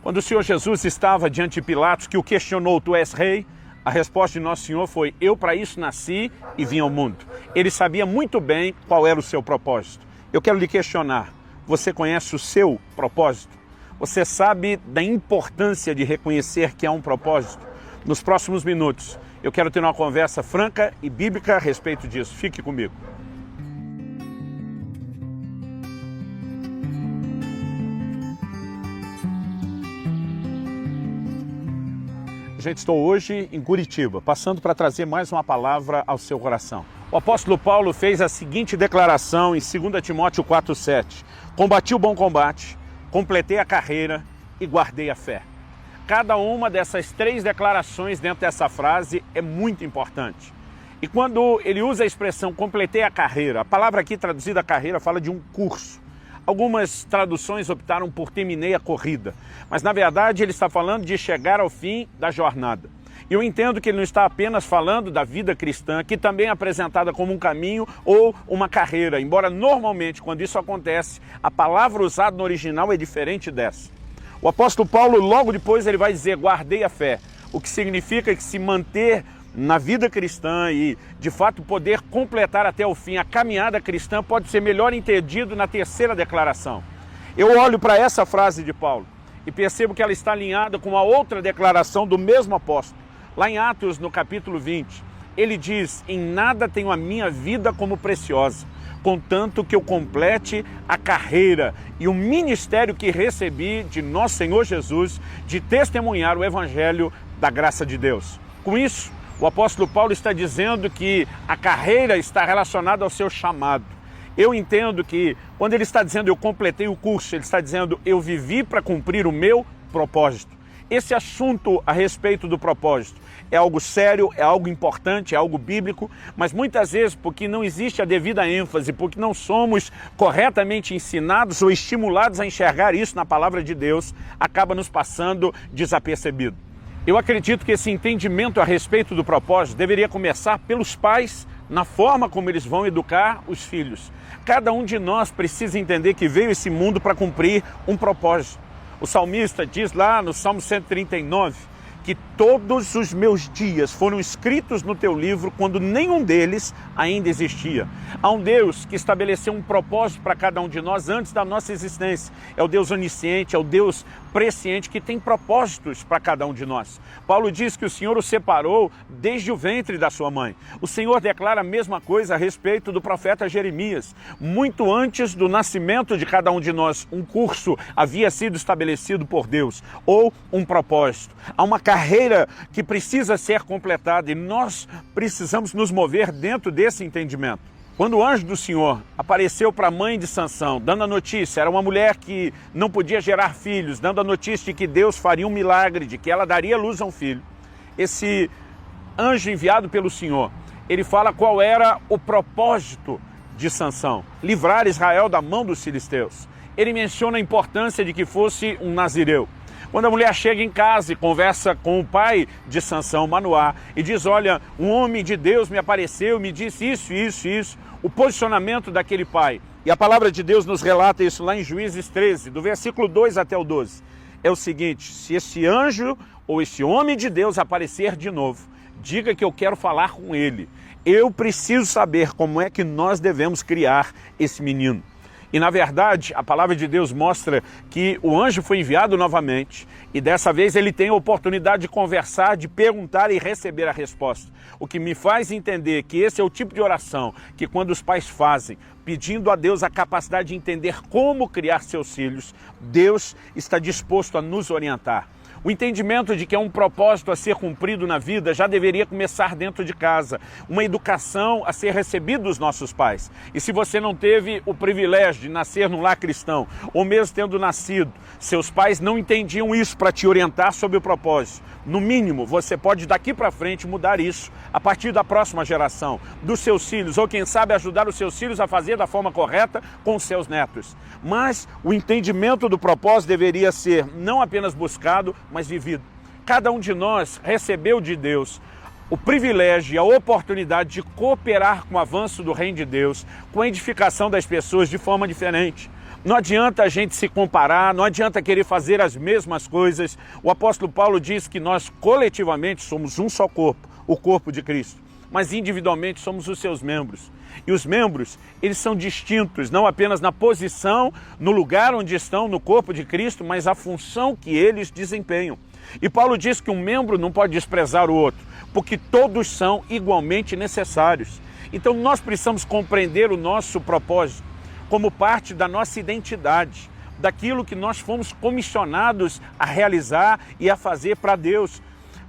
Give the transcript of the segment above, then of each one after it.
Quando o Senhor Jesus estava diante de Pilatos, que o questionou, tu és rei? A resposta de Nosso Senhor foi, eu para isso nasci e vim ao mundo. Ele sabia muito bem qual era o seu propósito. Eu quero lhe questionar, você conhece o seu propósito? Você sabe da importância de reconhecer que há um propósito? Nos próximos minutos, eu quero ter uma conversa franca e bíblica a respeito disso. Fique comigo. Gente, estou hoje em Curitiba, passando para trazer mais uma palavra ao seu coração. O apóstolo Paulo fez a seguinte declaração em 2 Timóteo 4,7. Combati o bom combate, completei a carreira e guardei a fé. Cada uma dessas 3 declarações dentro dessa frase é muito importante. E quando ele usa a expressão completei a carreira, a palavra aqui traduzida carreira fala de um curso. Algumas traduções optaram por terminei a corrida, mas na verdade ele está falando de chegar ao fim da jornada. E eu entendo que ele não está apenas falando da vida cristã, que também é apresentada como um caminho ou uma carreira, embora normalmente quando isso acontece, a palavra usada no original é diferente dessa. O apóstolo Paulo logo depois ele vai dizer guardei a fé, o que significa que se manter na vida cristã e, de fato, poder completar até o fim a caminhada cristã pode ser melhor entendido na terceira declaração. Eu olho para essa frase de Paulo e percebo que ela está alinhada com a outra declaração do mesmo apóstolo. Lá em Atos, no capítulo 20, ele diz, em nada tenho a minha vida como preciosa, contanto que eu complete a carreira e o ministério que recebi de nosso Senhor Jesus de testemunhar o evangelho da graça de Deus. Com isso, o apóstolo Paulo está dizendo que a carreira está relacionada ao seu chamado. Eu entendo que quando ele está dizendo eu completei o curso, ele está dizendo eu vivi para cumprir o meu propósito. Esse assunto a respeito do propósito é algo sério, é algo importante, é algo bíblico, mas muitas vezes porque não existe a devida ênfase, porque não somos corretamente ensinados ou estimulados a enxergar isso na palavra de Deus, acaba nos passando desapercebido. Eu acredito que esse entendimento a respeito do propósito deveria começar pelos pais, na forma como eles vão educar os filhos. Cada um de nós precisa entender que veio esse mundo para cumprir um propósito. O salmista diz lá no Salmo 139 que todos os meus dias foram escritos no teu livro quando nenhum deles ainda existia. Há um Deus que estabeleceu um propósito para cada um de nós antes da nossa existência. É o Deus onisciente, é o Deus presciente que tem propósitos para cada um de nós. Paulo diz que o Senhor o separou desde o ventre da sua mãe. O Senhor declara a mesma coisa a respeito do profeta Jeremias. Muito antes do nascimento de cada um de nós, um curso havia sido estabelecido por Deus, ou um propósito. Há uma carreira que precisa ser completada e nós precisamos nos mover dentro desse entendimento. Quando o anjo do Senhor apareceu para a mãe de Sansão, dando a notícia, era uma mulher que não podia gerar filhos, dando a notícia de que Deus faria um milagre, de que ela daria luz a um filho. Esse anjo enviado pelo Senhor, ele fala qual era o propósito de Sansão, livrar Israel da mão dos filisteus. Ele menciona a importância de que fosse um nazireu. Quando a mulher chega em casa e conversa com o pai de Sansão, Manoá, e diz, olha, um homem de Deus me apareceu, me disse isso, o posicionamento daquele pai. E a palavra de Deus nos relata isso lá em Juízes 13, do versículo 2 até o 12. É o seguinte, se esse anjo ou esse homem de Deus aparecer de novo, diga que eu quero falar com ele. Eu preciso saber como é que nós devemos criar esse menino. E na verdade, a palavra de Deus mostra que o anjo foi enviado novamente e dessa vez ele tem a oportunidade de conversar, de perguntar e receber a resposta. O que me faz entender que esse é o tipo de oração que quando os pais fazem, pedindo a Deus a capacidade de entender como criar seus filhos, Deus está disposto a nos orientar. O entendimento de que é um propósito a ser cumprido na vida já deveria começar dentro de casa. Uma educação a ser recebida dos nossos pais. E se você não teve o privilégio de nascer num lar cristão, ou mesmo tendo nascido, seus pais não entendiam isso para te orientar sobre o propósito. No mínimo, você pode daqui para frente mudar isso a partir da próxima geração, dos seus filhos, ou quem sabe ajudar os seus filhos a fazer da forma correta com os seus netos. Mas o entendimento do propósito deveria ser não apenas buscado, mas vivido. Cada um de nós recebeu de Deus o privilégio e a oportunidade de cooperar com o avanço do reino de Deus, com a edificação das pessoas de forma diferente. Não adianta a gente se comparar, não adianta querer fazer as mesmas coisas. O apóstolo Paulo diz que nós coletivamente somos um só corpo, o corpo de Cristo, mas individualmente somos os seus membros. E os membros, eles são distintos, não apenas na posição, no lugar onde estão no corpo de Cristo, mas a função que eles desempenham. E Paulo diz que um membro não pode desprezar o outro, porque todos são igualmente necessários. Então nós precisamos compreender o nosso propósito como parte da nossa identidade, daquilo que nós fomos comissionados a realizar e a fazer para Deus.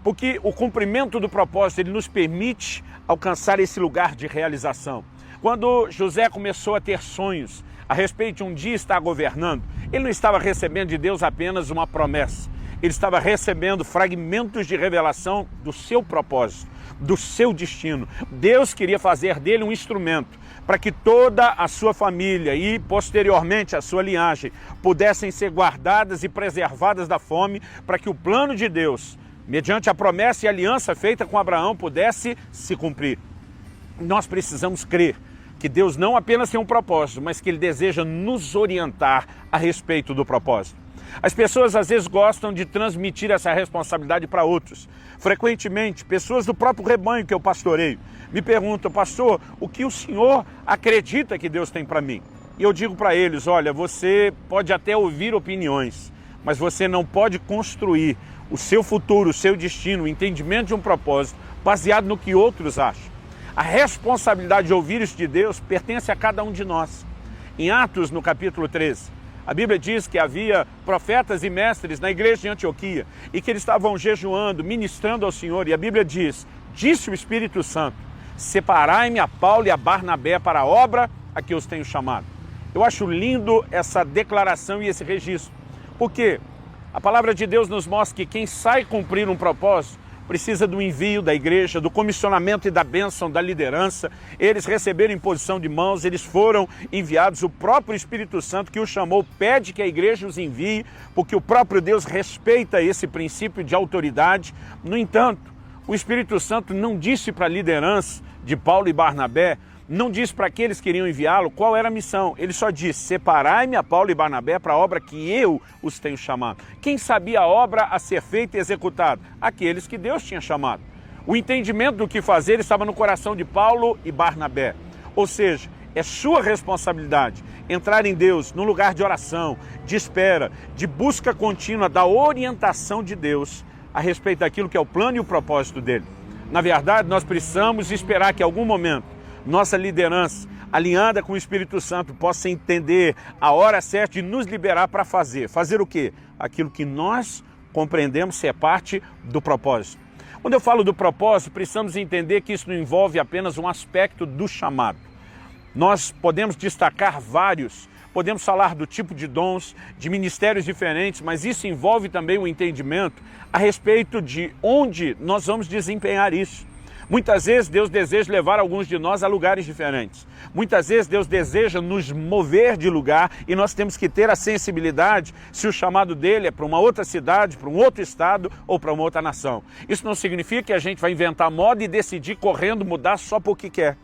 Porque o cumprimento do propósito, ele nos permite alcançar esse lugar de realização. Quando José começou a ter sonhos a respeito de um dia estar governando, ele não estava recebendo de Deus apenas uma promessa. Ele estava recebendo fragmentos de revelação do seu propósito, do seu destino. Deus queria fazer dele um instrumento para que toda a sua família e, posteriormente, a sua linhagem pudessem ser guardadas e preservadas da fome, para que o plano de Deus, mediante a promessa e aliança feita com Abraão, pudesse se cumprir. Nós precisamos crer que Deus não apenas tem um propósito, mas que Ele deseja nos orientar a respeito do propósito. As pessoas às vezes gostam de transmitir essa responsabilidade para outros. Frequentemente, pessoas do próprio rebanho que eu pastoreio me perguntam: pastor, o que o senhor acredita que Deus tem para mim? E eu digo para eles: olha, você pode até ouvir opiniões, mas você não pode construir o seu futuro, o seu destino, o entendimento de um propósito baseado no que outros acham. A responsabilidade de ouvir isso de Deus pertence a cada um de nós. Em Atos, no capítulo 13, a Bíblia diz que havia profetas e mestres na igreja de Antioquia e que eles estavam jejuando, ministrando ao Senhor. E a Bíblia diz: disse o Espírito Santo, separai-me a Paulo e a Barnabé para a obra a que os tenho chamado. Eu acho lindo essa declaração e esse registro, porque a palavra de Deus nos mostra que quem sai cumprir um propósito precisa do envio da igreja, do comissionamento e da bênção da liderança. Eles receberam imposição de mãos, eles foram enviados. O próprio Espírito Santo que os chamou pede que a igreja os envie, porque o próprio Deus respeita esse princípio de autoridade. No entanto, o Espírito Santo não disse para a liderança de Paulo e Barnabé, não disse para aqueles que iriam enviá-lo qual era a missão. Ele só disse: separai-me a Paulo e Barnabé para a obra que eu os tenho chamado. Quem sabia a obra a ser feita e executada? Aqueles que Deus tinha chamado. O entendimento do que fazer estava no coração de Paulo e Barnabé. Ou seja, é sua responsabilidade entrar em Deus num lugar de oração, de espera, de busca contínua da orientação de Deus a respeito daquilo que é o plano e o propósito dele. Na verdade, nós precisamos esperar que em algum momento nossa liderança, alinhada com o Espírito Santo, possa entender a hora certa de nos liberar para fazer. Fazer o quê? Aquilo que nós compreendemos ser parte do propósito. Quando eu falo do propósito, precisamos entender que isso não envolve apenas um aspecto do chamado. Nós podemos destacar vários, podemos falar do tipo de dons, de ministérios diferentes, mas isso envolve também o entendimento a respeito de onde nós vamos desempenhar isso. Muitas vezes Deus deseja levar alguns de nós a lugares diferentes. Muitas vezes Deus deseja nos mover de lugar e nós temos que ter a sensibilidade se o chamado dele é para uma outra cidade, para um outro estado ou para uma outra nação. Isso não significa que a gente vai inventar moda e decidir correndo mudar só porque quer.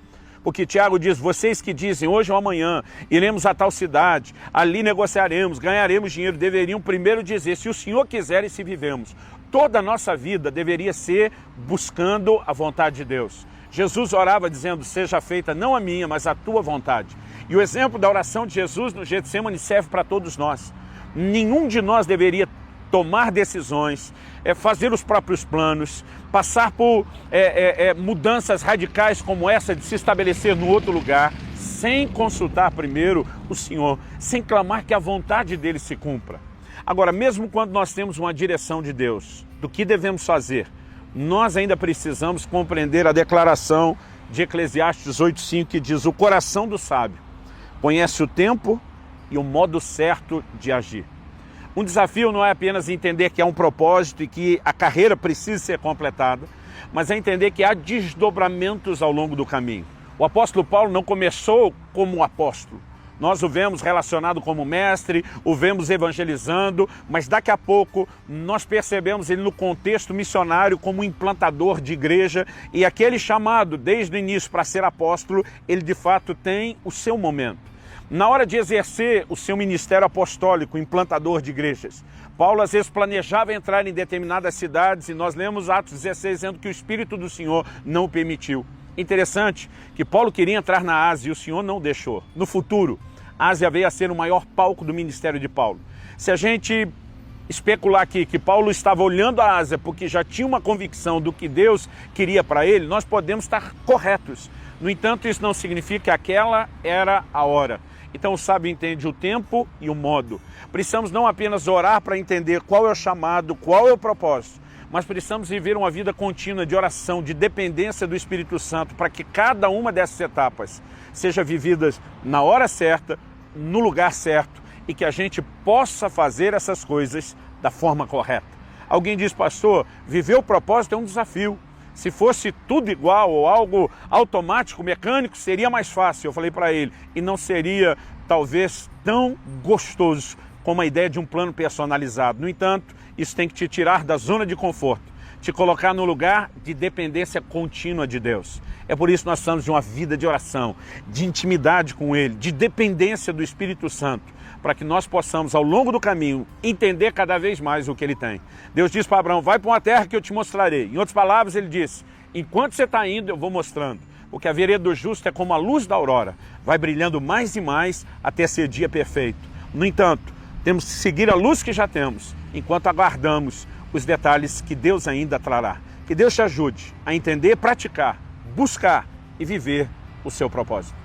Porque Tiago diz: vocês que dizem hoje ou amanhã iremos a tal cidade, ali negociaremos, ganharemos dinheiro, deveriam primeiro dizer: se o Senhor quiser e se vivemos. Toda a nossa vida deveria ser buscando a vontade de Deus. Jesus orava dizendo: seja feita não a minha, mas a tua vontade. E o exemplo da oração de Jesus no Getsemane serve para todos nós. Nenhum de nós deveria tomar decisões, fazer os próprios planos, passar por mudanças radicais como essa de se estabelecer no outro lugar, sem consultar primeiro o Senhor, sem clamar que a vontade dele se cumpra. Agora, mesmo quando nós temos uma direção de Deus, do que devemos fazer, nós ainda precisamos compreender a declaração de Eclesiastes 8,5, que diz: o coração do sábio conhece o tempo e o modo certo de agir. Um desafio não é apenas entender que há um propósito e que a carreira precisa ser completada, mas é entender que há desdobramentos ao longo do caminho. O apóstolo Paulo não começou como apóstolo. Nós o vemos relacionado como mestre, o vemos evangelizando, mas daqui a pouco nós percebemos ele no contexto missionário como implantador de igreja, e aquele chamado desde o início para ser apóstolo, ele de fato tem o seu momento. Na hora de exercer o seu ministério apostólico, implantador de igrejas, Paulo às vezes planejava entrar em determinadas cidades e nós lemos Atos 16 dizendo que o Espírito do Senhor não o permitiu. Interessante que Paulo queria entrar na Ásia e o Senhor não deixou. No futuro, a Ásia veio a ser o maior palco do ministério de Paulo. Se a gente especular aqui que Paulo estava olhando a Ásia porque já tinha uma convicção do que Deus queria para ele, nós podemos estar corretos. No entanto, isso não significa que aquela era a hora. Então o sábio entende o tempo e o modo. Precisamos não apenas orar para entender qual é o chamado, qual é o propósito, mas precisamos viver uma vida contínua de oração, de dependência do Espírito Santo, para que cada uma dessas etapas seja vividas na hora certa, no lugar certo, e que a gente possa fazer essas coisas da forma correta. Alguém diz, pastor, viver o propósito é um desafio. Se fosse tudo igual ou algo automático, mecânico, seria mais fácil. Eu falei para ele, e não seria talvez tão gostoso como a ideia de um plano personalizado. No entanto, isso tem que te tirar da zona de conforto, te colocar no lugar de dependência contínua de Deus. É por isso que nós estamos de uma vida de oração, de intimidade com Ele, de dependência do Espírito Santo, para que nós possamos, ao longo do caminho, entender cada vez mais o que Ele tem. Deus disse para Abraão, vai para uma terra que eu te mostrarei. Em outras palavras, Ele disse, enquanto você está indo, eu vou mostrando. Porque a vereda do justo é como a luz da aurora, vai brilhando mais e mais até ser dia perfeito. No entanto, temos que seguir a luz que já temos, enquanto aguardamos os detalhes que Deus ainda trará. Que Deus te ajude a entender, praticar, buscar e viver o seu propósito.